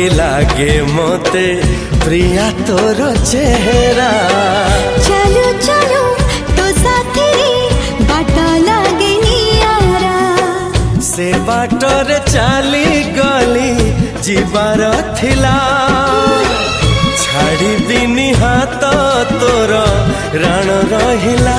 परी लागे मोते प्रिया तोर चेहरा। चलो चलो तो साथी बाट लागे नियारा। से बाटरे चली गली जीवार थिला छाड़ी बिनी हाथ तोर राण रहिला।